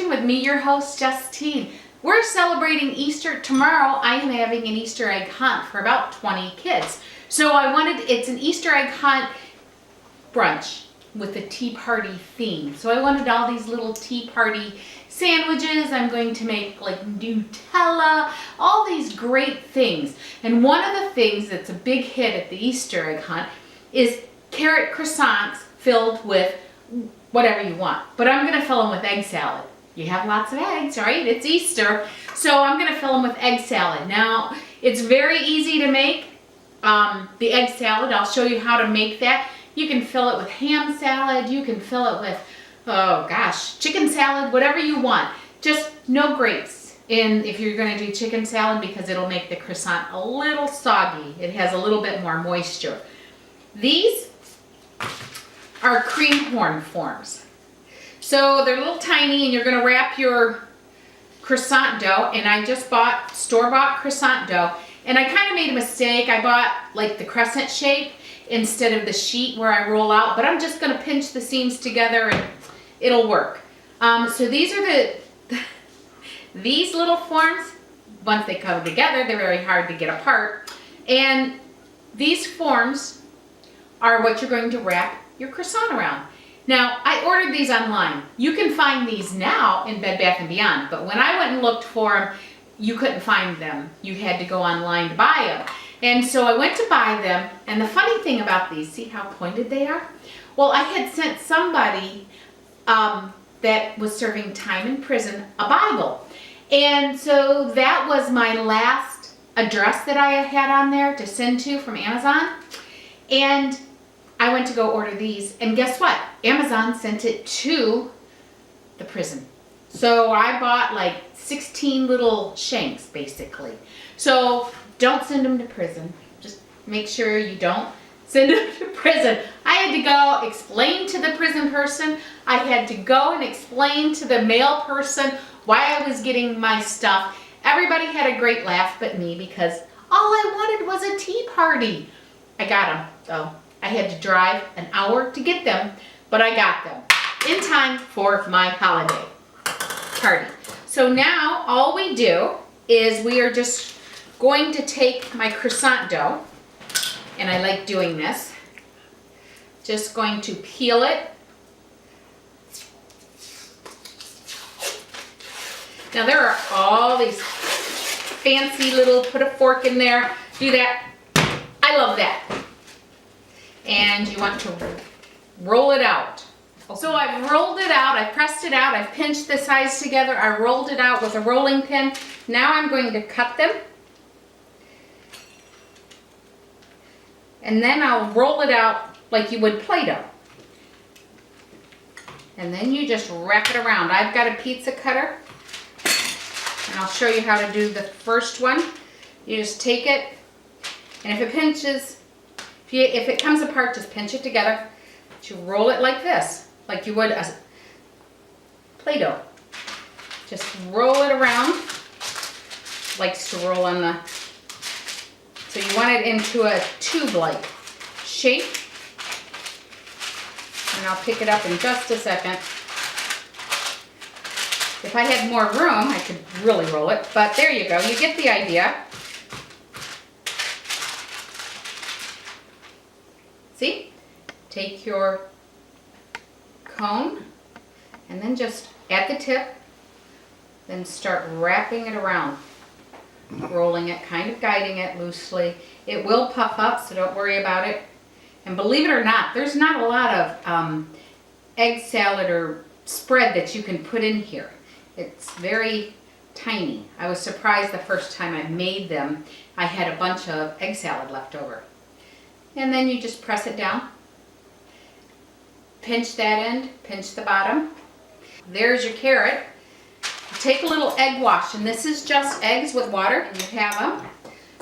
With me, your host, Justine. We're celebrating Easter tomorrow. I am having an Easter egg hunt for about 20 kids. So it's an Easter egg hunt brunch with a tea party theme. So I wanted all these little tea party sandwiches. I'm going to make like Nutella, all these great things. And one of the things that's a big hit at the Easter egg hunt is carrot croissants filled with whatever you want. But I'm going to fill them with egg salad. You have lots of eggs, right? It's Easter. So I'm going to fill them with egg salad. Now, it's very easy to make the egg salad. I'll show you how to make that. You can fill it with ham salad. You can fill it with, oh gosh, chicken salad, whatever you want. Just no grapes if you're going to do chicken salad because it'll make the croissant a little soggy. It has a little bit more moisture. These are cream horn forms. So they're a little tiny and you're going to wrap your croissant dough, and I just bought store-bought croissant dough, and I kind of made a mistake. I bought like the crescent shape instead of the sheet where I roll out, but I'm just going to pinch the seams together and it'll work. So these are these little forms. Once they come together, they're very hard to get apart, and these forms are what you're going to wrap your croissant around. Now, I ordered these online. You can find these now in Bed Bath & Beyond, but when I went and looked for them, you couldn't find them. You had to go online to buy them. And so I went to buy them, and the funny thing about these, see how pointed they are? Well, I had sent somebody that was serving time in prison a Bible. And so that was my last address that I had on there to send to from Amazon. And I went to go order these, and guess what? Amazon sent it to the prison. So I bought like 16 little shanks, basically. So don't send them to prison. Just make sure you don't send them to prison. I had to go explain to the prison person. I had to go and explain to the mail person why I was getting my stuff. Everybody had a great laugh but me, because all I wanted was a tea party. I got them, though. I had to drive an hour to get them, but I got them in time for my holiday party. So now all we do is we are just going to take my croissant dough, and I like doing this. Just going to peel it. Now there are all these fancy little, put a fork in there, do that. I love that. And you want to roll it out. So I've rolled it out, I've pressed it out, I've pinched the sides together, I rolled it out with a rolling pin. Now I'm going to cut them. And then I'll roll it out like you would Play-Doh. And then you just wrap it around. I've got a pizza cutter, and I'll show you how to do the first one. You just take it, and if it pinches, if it comes apart, just pinch it together. You roll it like this, like you would a Play-Doh. Just roll it around. Likes to roll on the, so you want it into a tube-like shape. And I'll pick it up in just a second. If I had more room, I could really roll it, but there you go. You get the idea. See? Take your cone and then just at the tip, then start wrapping it around. Rolling it, kind of guiding it loosely. It will puff up, so don't worry about it. And believe it or not, there's not a lot of egg salad or spread that you can put in here. It's very tiny. I was surprised the first time I made them. I had a bunch of egg salad left over. And then you just press it down. Pinch that end, pinch the bottom. There's your carrot. Take a little egg wash, and this is just eggs with water, and you have them.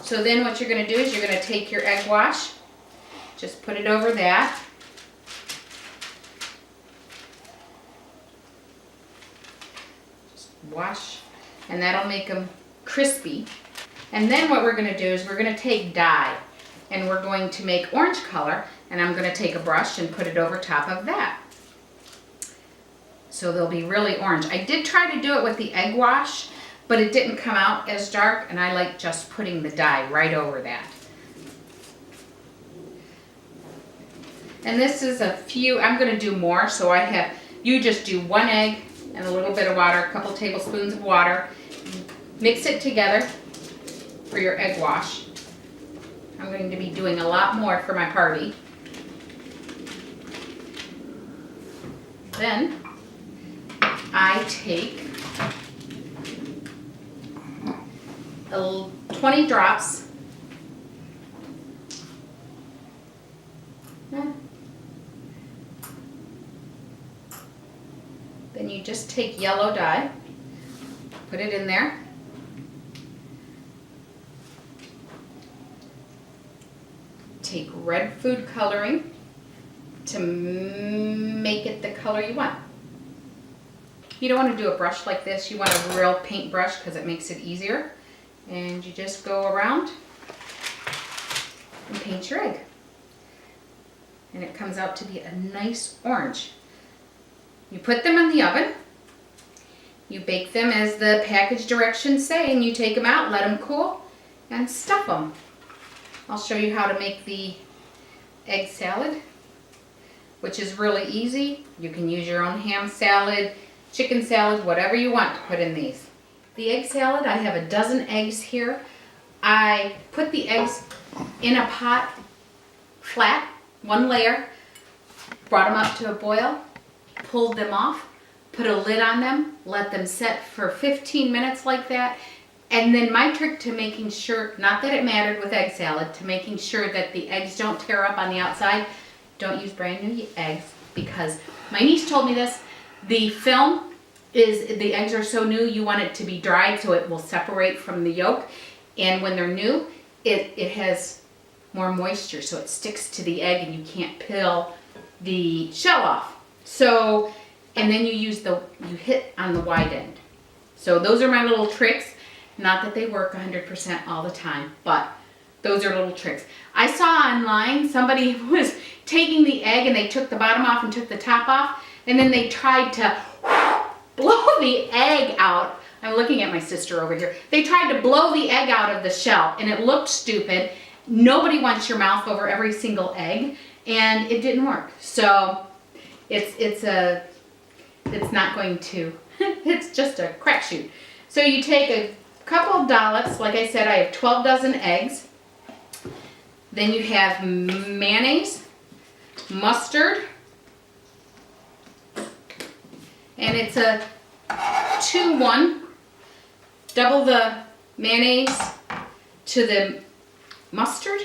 So then what you're going to do is you're going to take your egg wash, just put it over that, wash, and that'll make them crispy. And then what we're going to do is we're going to take dye, and we're going to make orange color, and I'm going to take a brush and put it over top of that. So they'll be really orange. I did try to do it with the egg wash, but it didn't come out as dark, and I like just putting the dye right over that. And this is a few, I'm going to do more, so you just do 1 egg and a little bit of water, a couple tablespoons of water. Mix it together for your egg wash. I'm going to be doing a lot more for my party. Then I take 20 drops. Then you just take yellow dye, put it in there. Take red food coloring to make it the color you want. You don't want to do a brush like this. You want a real paint brush because it makes it easier. And you just go around and paint your egg. And it comes out to be a nice orange. You put them in the oven. You bake them as the package directions say, and you take them out, let them cool, and stuff them. I'll show you how to make the egg salad, which is really easy. You can use your own ham salad, chicken salad, whatever you want to put in these. The egg salad, I have a dozen eggs here. I put the eggs in a pot, flat, 1 layer, brought them up to a boil, pulled them off, put a lid on them, let them set for 15 minutes like that. And then my trick to making sure, not that it mattered with egg salad, to making sure that the eggs don't tear up on the outside, don't use brand new eggs, because my niece told me this, the film is, the eggs are so new, you want it to be dried so it will separate from the yolk. And when they're new, it has more moisture, so it sticks to the egg and you can't peel the shell off. So, and then you hit on the wide end. So those are my little tricks. Not that they work 100% all the time, but those are little tricks. I saw online somebody was taking the egg and they took the bottom off and took the top off, and then they tried to blow the egg out. I'm looking at my sister over here. They tried to blow the egg out of the shell, and it looked stupid. Nobody wants your mouth over every single egg, and it didn't work. So it's not going to, it's just a crapshoot. So you take a couple of dollops, like I said, I have 12 dozen eggs. Then you have mayonnaise, mustard, and it's a 2-1. Double the mayonnaise to the mustard.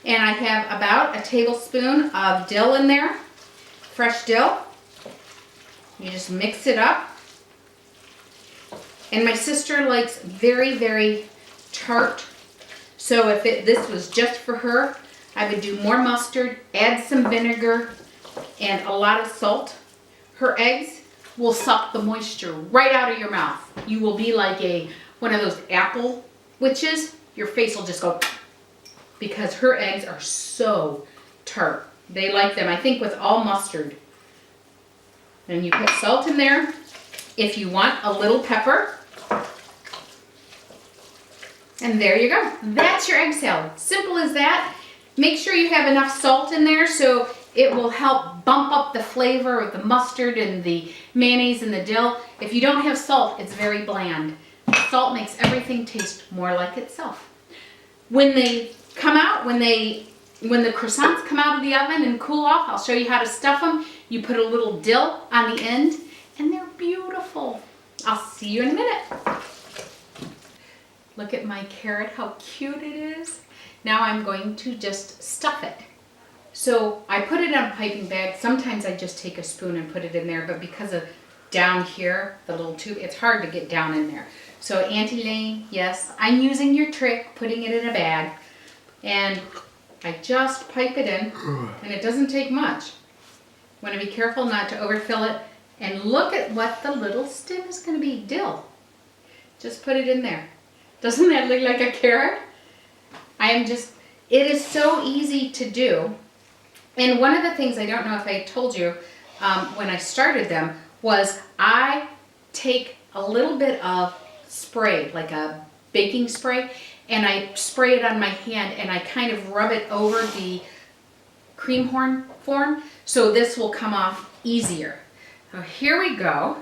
And I have about a tablespoon of dill in there, fresh dill. You just mix it up. And my sister likes very, very tart. So if this was just for her, I would do more mustard, add some vinegar, and a lot of salt. Her eggs will suck the moisture right out of your mouth. You will be like one of those apple witches. Your face will just go, because her eggs are so tart. They like them, I think, with all mustard. And you put salt in there. If you want a little pepper. And there you go. That's your egg salad. Simple as that. Make sure you have enough salt in there so it will help bump up the flavor of the mustard and the mayonnaise and the dill. If you don't have salt, it's very bland. Salt makes everything taste more like itself. When they come out, when the croissants come out of the oven and cool off, I'll show you how to stuff them. You put a little dill on the end, and they're beautiful. I'll see you in a minute. Look at my carrot, how cute it is. Now I'm going to just stuff it. So I put it in a piping bag. Sometimes I just take a spoon and put it in there, but because of down here, the little tube, it's hard to get down in there. So Auntie Lane, yes, I'm using your trick, putting it in a bag. And I just pipe it in, and it doesn't take much. Want to be careful not to overfill it. And look at what the little stem is going to be, dill. Just put it in there. Doesn't that look like a carrot? It is so easy to do. And one of the things, I don't know if I told you when I started them, was I take a little bit of spray, like a baking spray, and I spray it on my hand and I kind of rub it over the cream horn form, so this will come off easier. So here we go.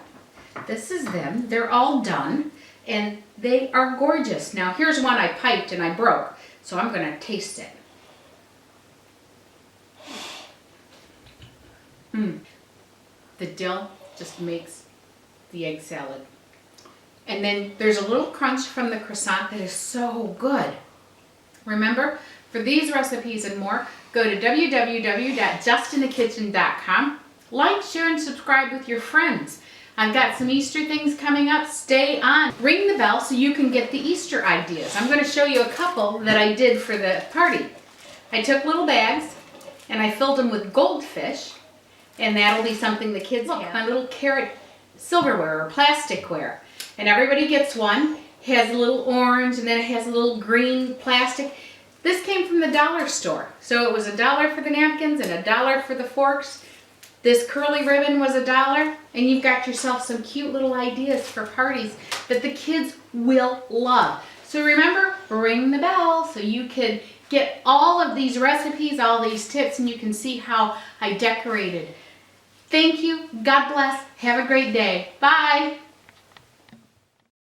This is them. They're all done and they are gorgeous. Now here's one I piped and I broke, so I'm going to taste it. The dill just makes the egg salad. And then there's a little crunch from the croissant that is so good. Remember, for these recipes and more, go to www.justinthekitchen.com. Like, share, and subscribe with your friends. I've got some Easter things coming up. Stay on. Ring the bell so you can get the Easter ideas. I'm going to show you a couple that I did for the party. I took little bags and I filled them with goldfish, and that'll be something the kids have. My little carrot silverware or plasticware. And everybody gets one. It has a little orange and then it has a little green plastic. This came from the dollar store. So it was $1 for the napkins and $1 for the forks. This curly ribbon was $1, and you've got yourself some cute little ideas for parties that the kids will love. So remember, ring the bell so you can get all of these recipes, all these tips, and you can see how I decorated. Thank you. God bless. Have a great day. Bye.